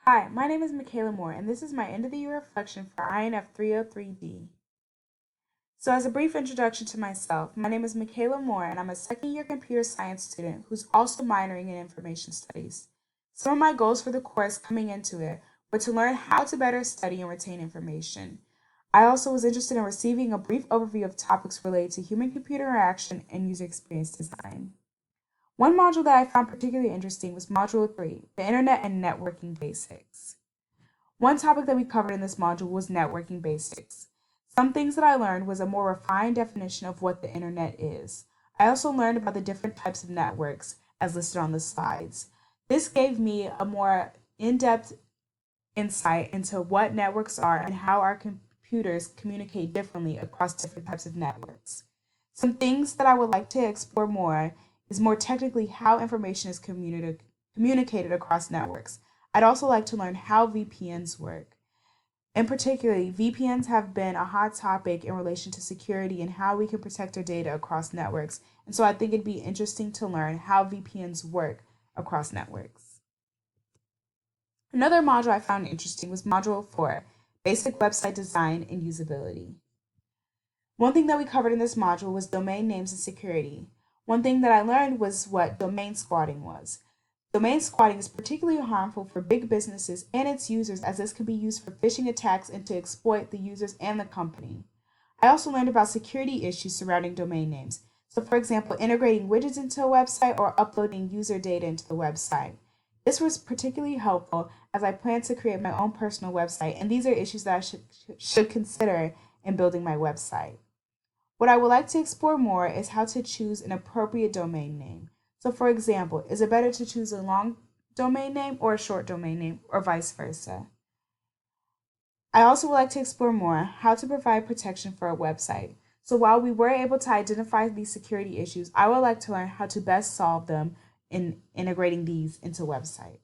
Hi, my name is Michaela Moore, and this is my end of the year reflection for INF 303D. So, as a brief introduction to myself, my name is Michaela Moore, and I'm a second year computer science student who's also minoring in information studies. Some of my goals for the course coming into it were to learn how to better study and retain information. I also was interested in receiving a brief overview of topics related to human computer interaction and user experience design. One module that I found particularly interesting was Module 3, the Internet and Networking Basics. One topic that we covered in this module was networking basics. Some things that I learned was a more refined definition of what the internet is. I also learned about the different types of networks as listed on the slides. This gave me a more in-depth insight into what networks are and how our computers communicate differently across different types of networks. Some things that I would like to explore more is more technically how information is communicated across networks. I'd also like to learn how VPNs work. In particular, VPNs have been a hot topic in relation to security and how we can protect our data across networks. And so I think it'd be interesting to learn how VPNs work across networks. Another module I found interesting was Module 4, Basic Website Design and Usability. One thing that we covered in this module was domain names and security. One thing that I learned was what domain squatting was. Domain squatting is particularly harmful for big businesses and its users, as this can be used for phishing attacks and to exploit the users and the company. I also learned about security issues surrounding domain names. So, for example, integrating widgets into a website or uploading user data into the website. This was particularly helpful as I plan to create my own personal website, and these are issues that I should consider in building my website. What I would like to explore more is how to choose an appropriate domain name. So, for example, is it better to choose a long domain name or a short domain name, or vice versa? I also would like to explore more how to provide protection for a website. So, while we were able to identify these security issues, I would like to learn how to best solve them in integrating these into websites.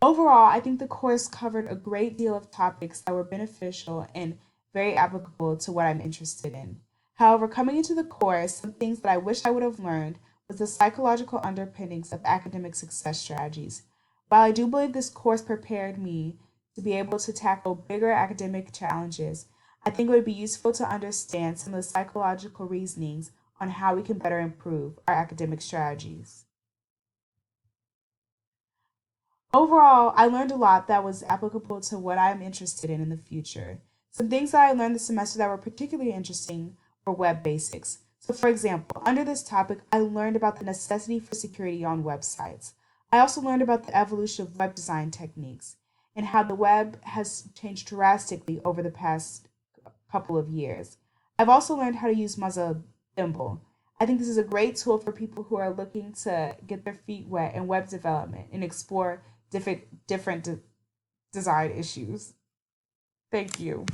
Overall, I think the course covered a great deal of topics that were beneficial and very applicable to what I'm interested in. However, coming into the course, some things that I wish I would have learned was the psychological underpinnings of academic success strategies. While I do believe this course prepared me to be able to tackle bigger academic challenges, I think it would be useful to understand some of the psychological reasonings on how we can better improve our academic strategies. Overall, I learned a lot that was applicable to what I'm interested in the future. Some things that I learned this semester that were particularly interesting were web basics. So, for example, under this topic, I learned about the necessity for security on websites. I also learned about the evolution of web design techniques and how the web has changed drastically over the past couple of years. I've also learned how to use Mozilla Thimble. I think this is a great tool for people who are looking to get their feet wet in web development and explore different design issues. Thank you.